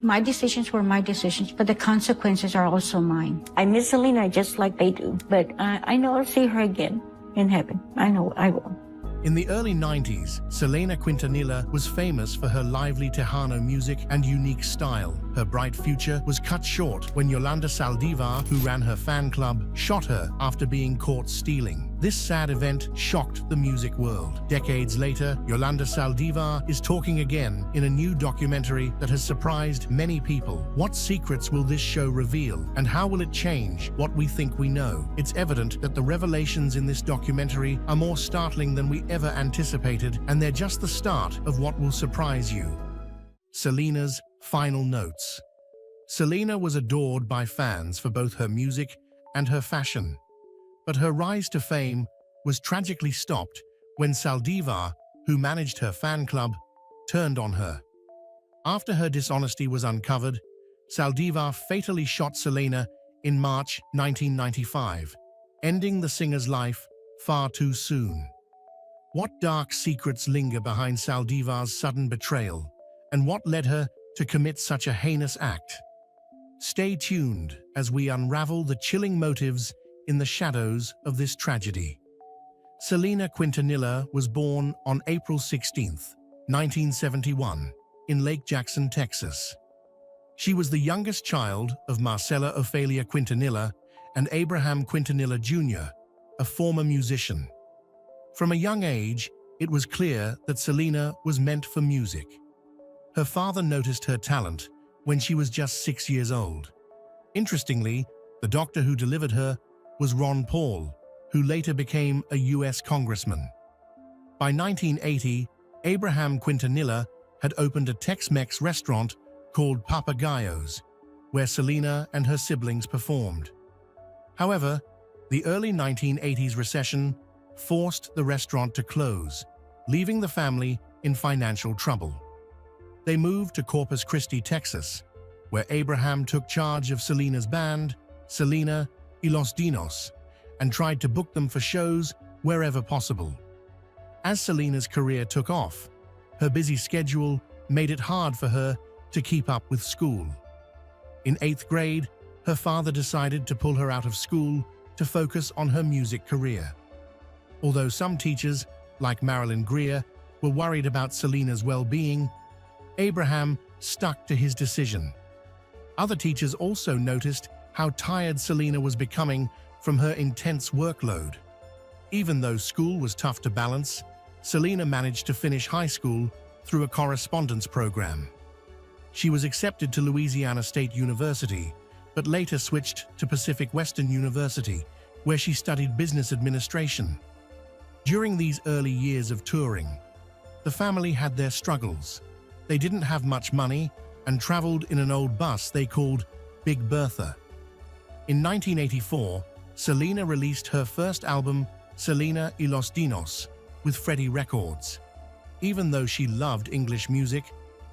My decisions were my decisions, but the consequences are also mine. I miss Selena just like they do, but I know I'll see her again in heaven. I know I will. In the early 90s, Selena Quintanilla was famous for her lively Tejano music and unique style. Her bright future was cut short when Yolanda Saldívar, who ran her fan club, shot her after being caught stealing. This sad event shocked the music world. Decades later, Yolanda Saldívar is talking again in a new documentary that has surprised many people. What secrets will this show reveal, and how will it change what we think we know? It's evident that the revelations in this documentary are more startling than we ever anticipated, and they're just the start of what will surprise you. Selena's final notes. Selena was adored by fans for both her music and her fashion. But her rise to fame was tragically stopped when Saldívar, who managed her fan club, turned on her. After her dishonesty was uncovered, Saldívar fatally shot Selena in March 1995, ending the singer's life far too soon. What dark secrets linger behind Saldívar's sudden betrayal, and what led her to commit such a heinous act? Stay tuned as we unravel the chilling motives in the shadows of this tragedy. Selena Quintanilla was born on April 16, 1971, in Lake Jackson, Texas. She was the youngest child of Marcela Ofelia Quintanilla and Abraham Quintanilla Jr., a former musician. From a young age, it was clear that Selena was meant for music. Her father noticed her talent when she was just 6 years old. Interestingly, the doctor who delivered her was Ron Paul, who later became a U.S. congressman. By 1980, Abraham Quintanilla had opened a Tex-Mex restaurant called Papagayos, where Selena and her siblings performed. However, the early 1980s recession forced the restaurant to close, leaving the family in financial trouble. They moved to Corpus Christi, Texas, where Abraham took charge of Selena's band, Selena y los Dinos, and tried to book them for shows wherever possible. As Selena's career took off, her busy schedule made it hard for her to keep up with school. In 8th grade, her father decided to pull her out of school to focus on her music career. Although some teachers, like Marilyn Greer, were worried about Selena's well-being, Abraham stuck to his decision. Other teachers also noticed how tired Selena was becoming from her intense workload. Even though school was tough to balance, Selena managed to finish high school through a correspondence program. She was accepted to Louisiana State University, but later switched to Pacific Western University, where she studied business administration. During these early years of touring, the family had their struggles. They didn't have much money and traveled in an old bus they called Big Bertha. In 1984, Selena released her first album, Selena y los Dinos, with Freddie Records. Even though she loved English music,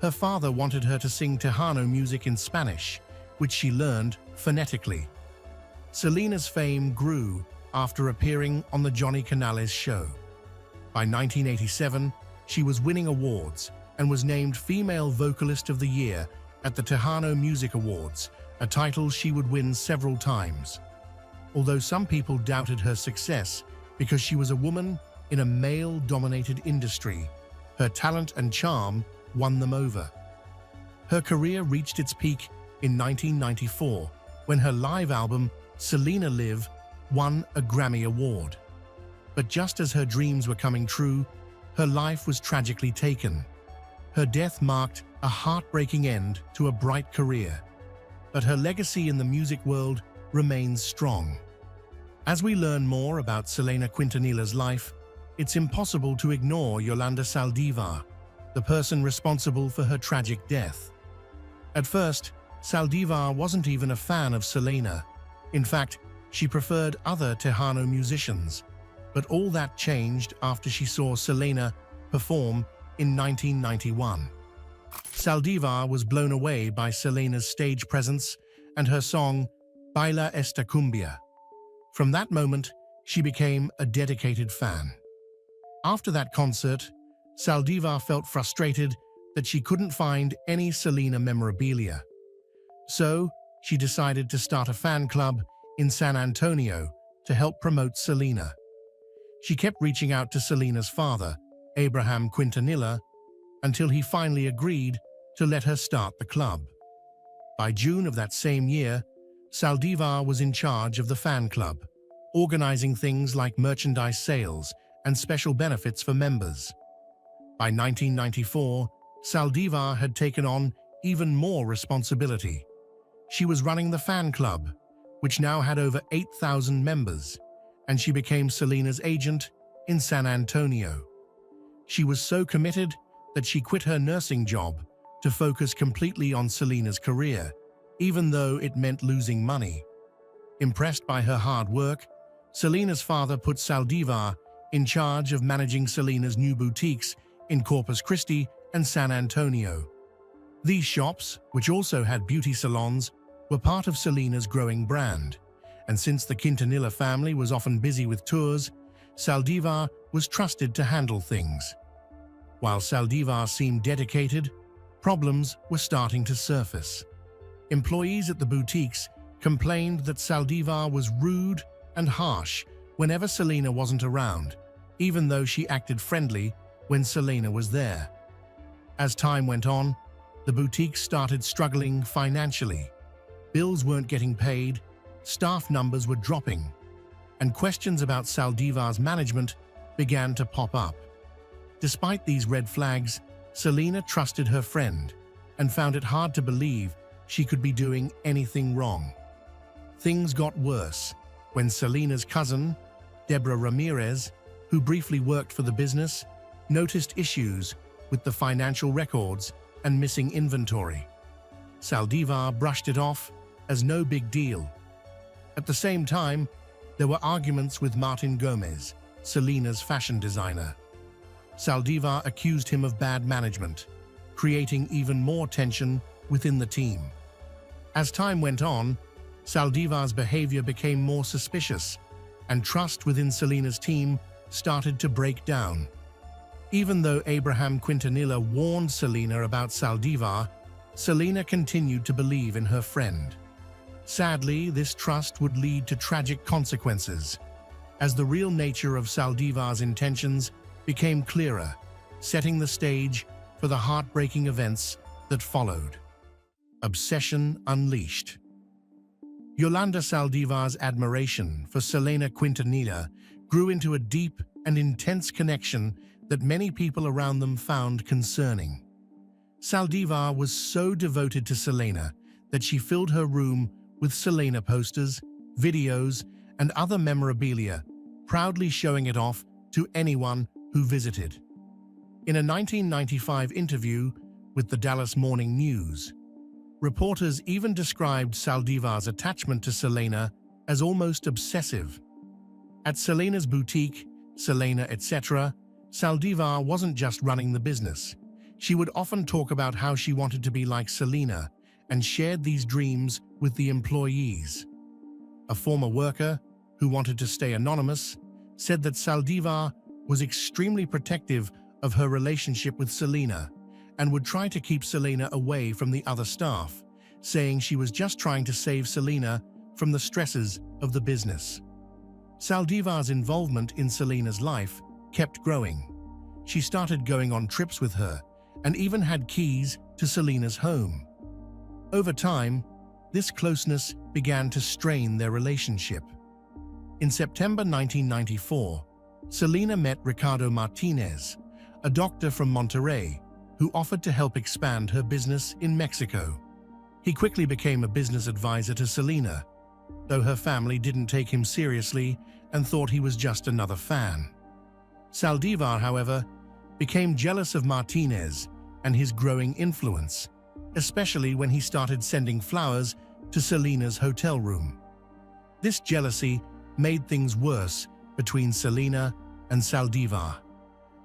her father wanted her to sing Tejano music in Spanish, which she learned phonetically. Selena's fame grew after appearing on the Johnny Canales show. By 1987, she was winning awards and was named Female Vocalist of the Year at the Tejano Music Awards, a title she would win several times. Although some people doubted her success because she was a woman in a male-dominated industry, her talent and charm won them over. Her career reached its peak in 1994 when her live album, Selena Live, won a Grammy Award. But just as her dreams were coming true, her life was tragically taken. Her death marked a heartbreaking end to a bright career, but her legacy in the music world remains strong. As we learn more about Selena Quintanilla's life, it's impossible to ignore Yolanda Saldívar, the person responsible for her tragic death. At first, Saldívar wasn't even a fan of Selena. In fact, she preferred other Tejano musicians, but all that changed after she saw Selena perform in 1991. Saldívar was blown away by Selena's stage presence and her song Baila esta cumbia. From that moment, she became a dedicated fan. After that concert, Saldívar felt frustrated that she couldn't find any Selena memorabilia. So, she decided to start a fan club in San Antonio to help promote Selena. She kept reaching out to Selena's father, Abraham Quintanilla, until he finally agreed to let her start the club. By June of that same year, Saldívar was in charge of the fan club, organizing things like merchandise sales and special benefits for members. By 1994, Saldívar had taken on even more responsibility. She was running the fan club, which now had over 8,000 members, and she became Selena's agent in San Antonio. She was so committed that she quit her nursing job to focus completely on Selena's career, even though it meant losing money. Impressed by her hard work, Selena's father put Saldívar in charge of managing Selena's new boutiques in Corpus Christi and San Antonio. These shops, which also had beauty salons, were part of Selena's growing brand, and since the Quintanilla family was often busy with tours, Saldívar was trusted to handle things. While Saldívar seemed dedicated, problems were starting to surface. Employees at the boutiques complained that Saldívar was rude and harsh whenever Selena wasn't around, even though she acted friendly when Selena was there. As time went on, the boutiques started struggling financially. Bills weren't getting paid, staff numbers were dropping, and questions about Saldívar's management began to pop up. Despite these red flags, Selena trusted her friend and found it hard to believe she could be doing anything wrong. Things got worse when Selena's cousin, Deborah Ramirez, who briefly worked for the business, noticed issues with the financial records and missing inventory. Saldívar brushed it off as no big deal. At the same time, there were arguments with Martin Gomez, Selena's fashion designer. Saldívar accused him of bad management, creating even more tension within the team. As time went on, Saldívar's behavior became more suspicious, and trust within Selena's team started to break down. Even though Abraham Quintanilla warned Selena about Saldívar, Selena continued to believe in her friend. Sadly, this trust would lead to tragic consequences, as the real nature of Saldívar's intentions became clearer, setting the stage for the heartbreaking events that followed. Obsession unleashed. Yolanda Saldívar's admiration for Selena Quintanilla grew into a deep and intense connection that many people around them found concerning. Saldívar was so devoted to Selena that she filled her room with Selena posters, videos, and other memorabilia, proudly showing it off to anyone who visited. In a 1995 interview with the Dallas Morning News, reporters even described Saldívar's attachment to Selena as almost obsessive. At Selena's boutique, Selena etc., Saldívar wasn't just running the business. She would often talk about how she wanted to be like Selena and shared these dreams with the employees. A former worker, who wanted to stay anonymous, said that Saldívar was extremely protective of her relationship with Selena and would try to keep Selena away from the other staff, saying she was just trying to save Selena from the stresses of the business. Saldívar's involvement in Selena's life kept growing. She started going on trips with her and even had keys to Selena's home. Over time, this closeness began to strain their relationship. In September 1994, Selena met Ricardo Martinez, a doctor from Monterrey, who offered to help expand her business in Mexico. He quickly became a business advisor to Selena, though her family didn't take him seriously and thought he was just another fan. Saldívar, however, became jealous of Martinez and his growing influence, especially when he started sending flowers to Selena's hotel room. This jealousy made things worse between Selena and Saldívar,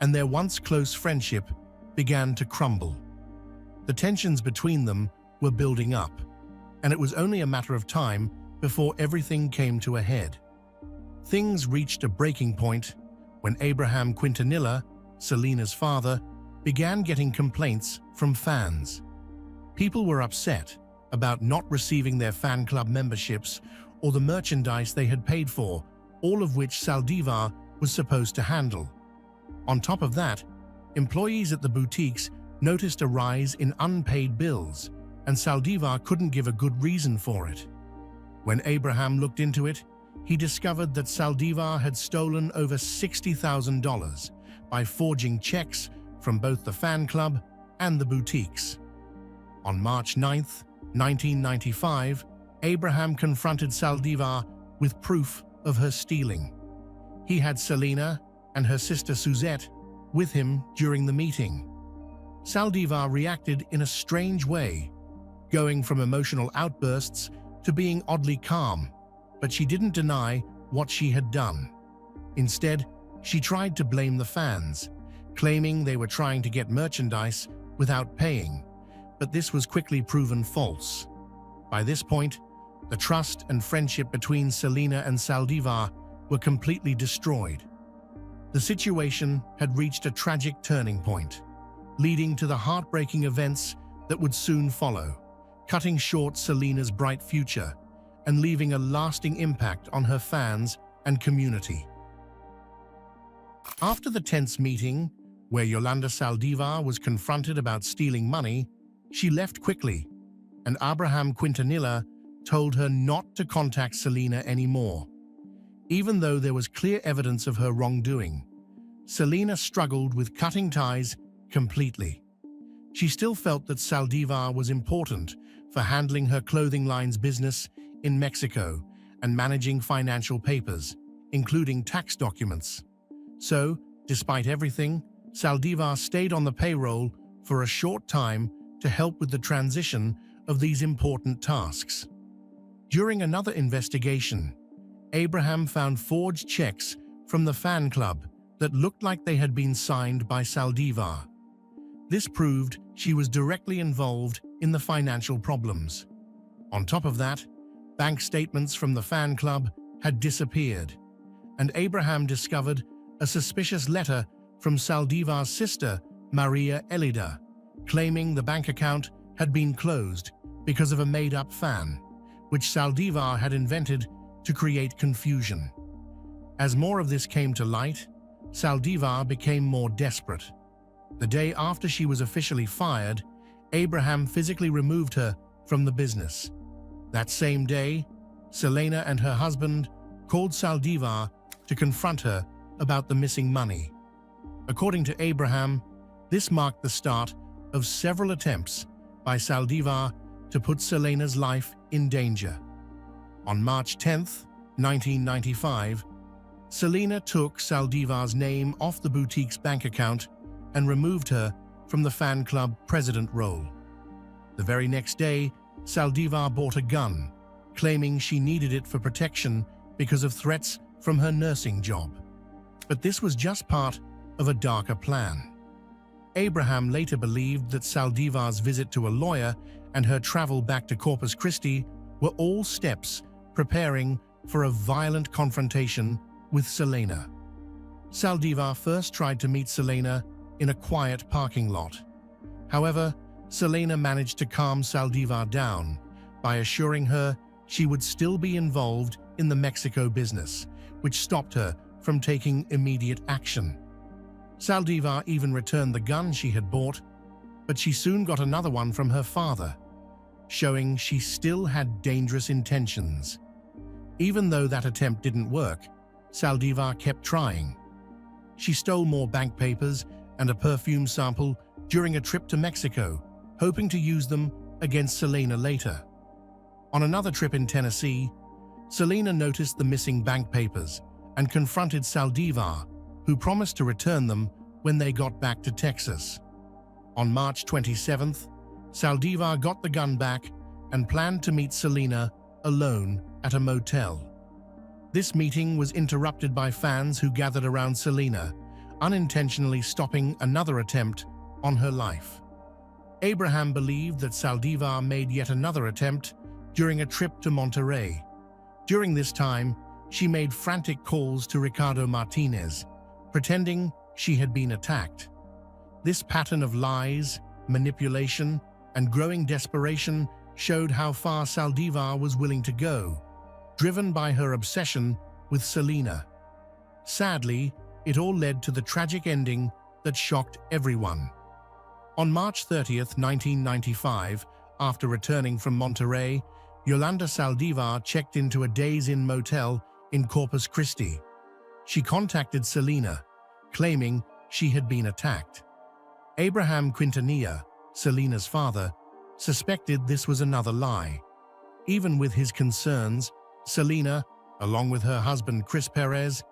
and their once close friendship began to crumble. The tensions between them were building up, and it was only a matter of time before everything came to a head. Things reached a breaking point when Abraham Quintanilla, Selena's father, began getting complaints from fans. People were upset about not receiving their fan club memberships or the merchandise they had paid for, all of which Saldívar was supposed to handle. On top of that, employees at the boutiques noticed a rise in unpaid bills, and Saldívar couldn't give a good reason for it. When Abraham looked into it, he discovered that Saldívar had stolen over $60,000 by forging checks from both the fan club and the boutiques. On March 9, 1995, Abraham confronted Saldívar with proof of her stealing. He had Selena and her sister Suzette with him during the meeting. Saldívar reacted in a strange way, going from emotional outbursts to being oddly calm, but she didn't deny what she had done. Instead, she tried to blame the fans, claiming they were trying to get merchandise without paying, but this was quickly proven false. By this point, the trust and friendship between Selena and Saldívar were completely destroyed. The situation had reached a tragic turning point, leading to the heartbreaking events that would soon follow, cutting short Selena's bright future and leaving a lasting impact on her fans and community. After the tense meeting, where Yolanda Saldívar was confronted about stealing money, she left quickly, and Abraham Quintanilla told her not to contact Selena anymore. Even though there was clear evidence of her wrongdoing, Selena struggled with cutting ties completely. She still felt that Saldívar was important for handling her clothing line's business in Mexico and managing financial papers, including tax documents. So, despite everything, Saldívar stayed on the payroll for a short time to help with the transition of these important tasks. During another investigation, Abraham found forged checks from the fan club that looked like they had been signed by Saldívar. This proved she was directly involved in the financial problems. On top of that, bank statements from the fan club had disappeared, and Abraham discovered a suspicious letter from Saldívar's sister, Maria Elida, claiming the bank account had been closed because of a made-up fan, which Saldívar had invented to create confusion. As more of this came to light, Saldívar became more desperate. The day after she was officially fired, Abraham physically removed her from the business. That same day, Selena and her husband called Saldívar to confront her about the missing money. According to Abraham, this marked the start of several attempts by Saldívar to put Selena's life in danger. On March 10, 1995, Selena took Saldívar's name off the boutique's bank account and removed her from the fan club president role. The very next day, Saldívar bought a gun, claiming she needed it for protection because of threats from her nursing job. But this was just part of a darker plan. Abraham later believed that Saldívar's visit to a lawyer and her travel back to Corpus Christi were all steps preparing for a violent confrontation with Selena. Saldívar first tried to meet Selena in a quiet parking lot. However, Selena managed to calm Saldívar down by assuring her she would still be involved in the Mexico business, which stopped her from taking immediate action. Saldívar even returned the gun she had bought, but she soon got another one from her father, showing she still had dangerous intentions. Even though that attempt didn't work, Saldívar kept trying. She stole more bank papers and a perfume sample during a trip to Mexico, hoping to use them against Selena later. On another trip in Tennessee, Selena noticed the missing bank papers and confronted Saldívar, who promised to return them when they got back to Texas. On March 27th, Saldívar got the gun back and planned to meet Selena alone at a motel. This meeting was interrupted by fans who gathered around Selena, unintentionally stopping another attempt on her life. Abraham believed that Saldívar made yet another attempt during a trip to Monterrey. During this time, she made frantic calls to Ricardo Martinez, pretending she had been attacked. This pattern of lies, manipulation, and growing desperation showed how far Saldívar was willing to go, driven by her obsession with Selena. Sadly, it all led to the tragic ending that shocked everyone. On March 30th, 1995, after returning from Monterrey, Yolanda Saldívar checked into a Days Inn motel in Corpus Christi. She contacted Selena, claiming she had been attacked. Abraham Quintanilla, Selena's father, suspected this was another lie. Even with his concerns, Selena, along with her husband Chris Perez,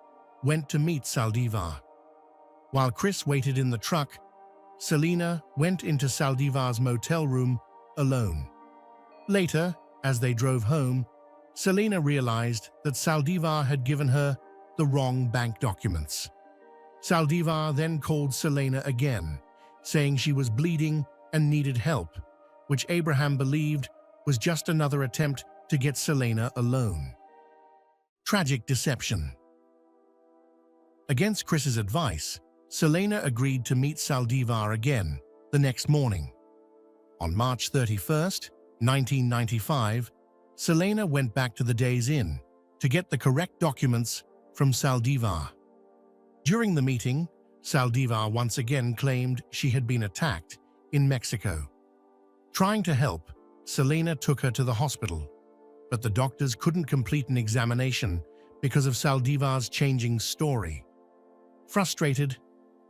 went to meet Saldívar. While Chris waited in the truck, Selena went into Saldívar's motel room alone. Later, as they drove home, Selena realized that Saldívar had given her the wrong bank documents. Saldívar then called Selena again, saying she was bleeding and needed help, which Abraham believed was just another attempt to get Selena alone. Tragic deception. Against Chris's advice, Selena agreed to meet Saldívar again the next morning. On March 31st, 1995, Selena went back to the Days Inn to get the correct documents from Saldívar. During the meeting, Saldívar once again claimed she had been attacked in Mexico. Trying to help, Selena took her to the hospital, but the doctors couldn't complete an examination because of Saldívar's changing story. Frustrated,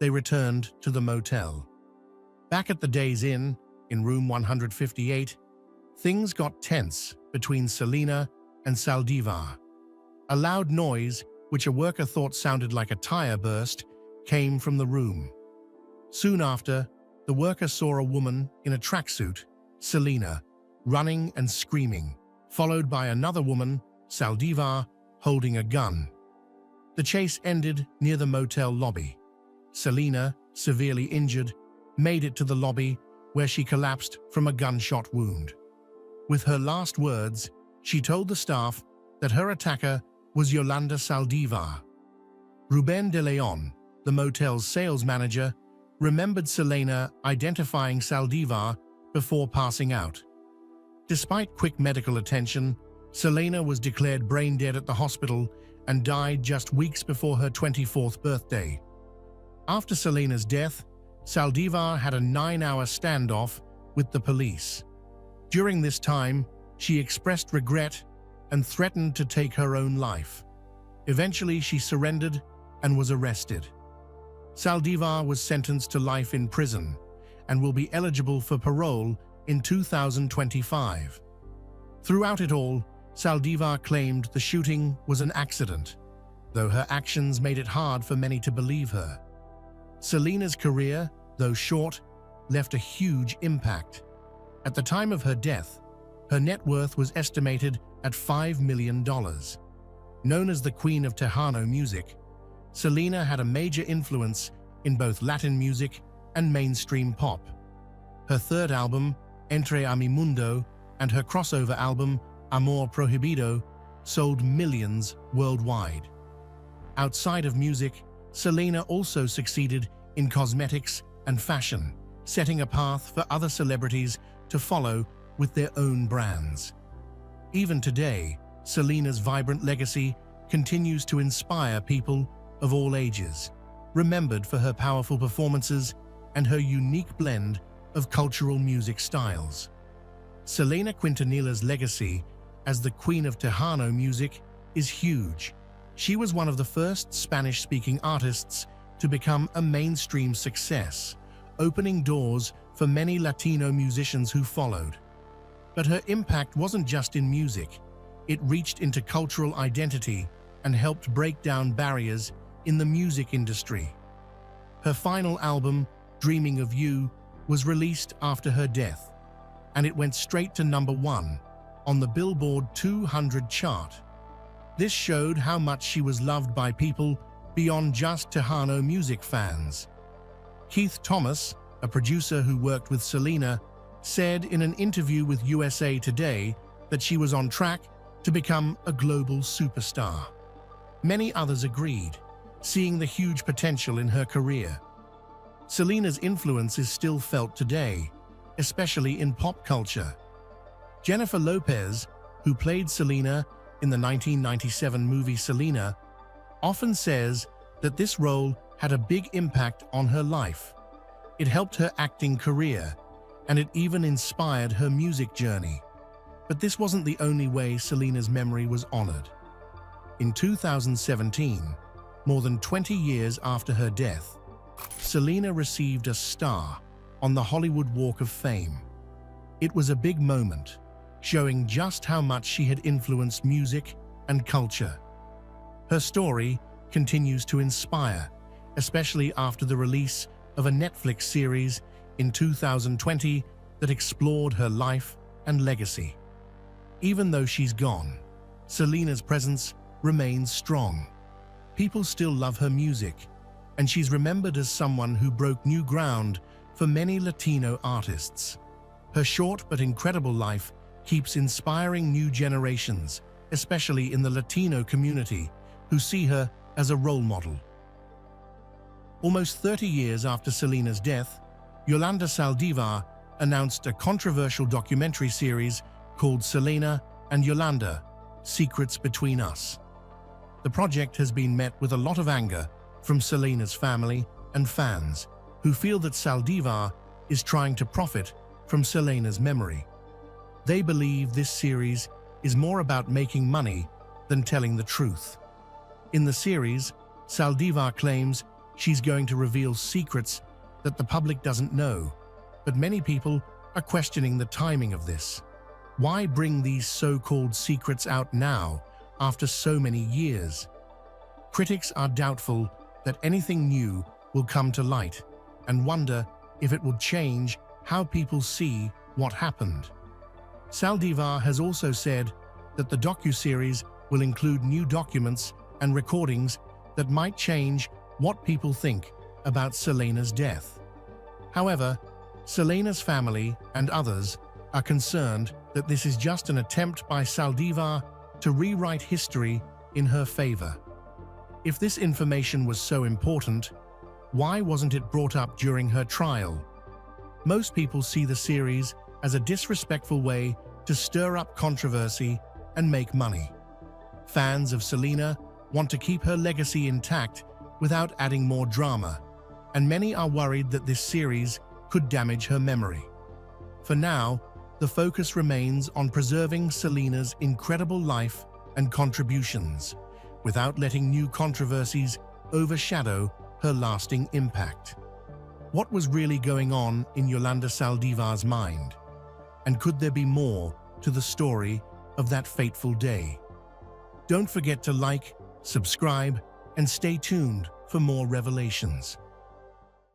they returned to the motel. Back at the Days Inn, in room 158, things got tense between Selena and Saldívar. A loud noise, which a worker thought sounded like a tire burst, came from the room. Soon after, the worker saw a woman in a tracksuit, Selena, running and screaming, followed by another woman, Saldívar, holding a gun. The chase ended near the motel lobby. Selena, severely injured, made it to the lobby where she collapsed from a gunshot wound. With her last words, she told the staff that her attacker was Yolanda Saldívar. Rubén de León, the motel's sales manager, remembered Selena identifying Saldívar before passing out. Despite quick medical attention, Selena was declared brain dead at the hospital and died just weeks before her 24th birthday. After Selena's death, Saldívar had a 9-hour standoff with the police. During this time, she expressed regret and threatened to take her own life. Eventually, she surrendered and was arrested. Saldívar was sentenced to life in prison and will be eligible for parole in 2025. Throughout it all, Saldívar claimed the shooting was an accident, though her actions made it hard for many to believe her. Selena's career, though short, left a huge impact. At the time of her death, her net worth was estimated at $5 million. Known as the Queen of Tejano music, Selena had a major influence in both Latin music and mainstream pop. Her third album, Entre a mi mundo, and her crossover album, Amor Prohibido, sold millions worldwide. Outside of music, Selena also succeeded in cosmetics and fashion, setting a path for other celebrities to follow with their own brands. Even today, Selena's vibrant legacy continues to inspire people of all ages, remembered for her powerful performances and her unique blend of cultural music styles. Selena Quintanilla's legacy as the Queen of Tejano music is huge. She was one of the first Spanish-speaking artists to become a mainstream success, opening doors for many Latino musicians who followed. But her impact wasn't just in music. It reached into cultural identity and helped break down barriers in the music industry. Her final album, Dreaming of You, was released after her death, and it went straight to #1 on the Billboard 200 chart. This showed how much she was loved by people beyond just Tejano music fans. Keith Thomas, a producer who worked with Selena, said in an interview with USA Today that she was on track to become a global superstar. Many others agreed, seeing the huge potential in her career. Selena's influence is still felt today, especially in pop culture. Jennifer Lopez, who played Selena in the 1997 movie Selena, often says that this role had a big impact on her life. It helped her acting career, and it even inspired her music journey. But this wasn't the only way Selena's memory was honored. In 2017, more than 20 years after her death, Selena received a star on the Hollywood Walk of Fame. It was a big moment, showing just how much she had influenced music and culture. Her story continues to inspire, especially after the release of a Netflix series in 2020 that explored her life and legacy. Even though she's gone, Selena's presence remains strong. People still love her music, and she's remembered as someone who broke new ground for many Latino artists. Her short but incredible life keeps inspiring new generations, especially in the Latino community, who see her as a role model. Almost 30 years after Selena's death, Yolanda Saldívar announced a controversial documentary series called Selena and Yolanda: Secrets Between Us. The project has been met with a lot of anger from Selena's family and fans, who feel that Saldívar is trying to profit from Selena's memory. They believe this series is more about making money than telling the truth. In the series, Saldívar claims she's going to reveal secrets that the public doesn't know, but many people are questioning the timing of this. Why bring these so-called secrets out now, after so many years? Critics are doubtful that anything new will come to light and wonder if it will change how people see what happened. Saldívar has also said that the docuseries will include new documents and recordings that might change what people think about Selena's death. However, Selena's family and others are concerned that this is just an attempt by Saldívar to rewrite history in her favor. If this information was so important, why wasn't it brought up during her trial? Most people see the series as a disrespectful way to stir up controversy and make money. Fans of Selena want to keep her legacy intact without adding more drama, and many are worried that this series could damage her memory. For now, the focus remains on preserving Selena's incredible life and contributions, without letting new controversies overshadow her lasting impact. What was really going on in Yolanda Saldívar's mind? And could there be more to the story of that fateful day? Don't forget to like, subscribe, and stay tuned for more revelations.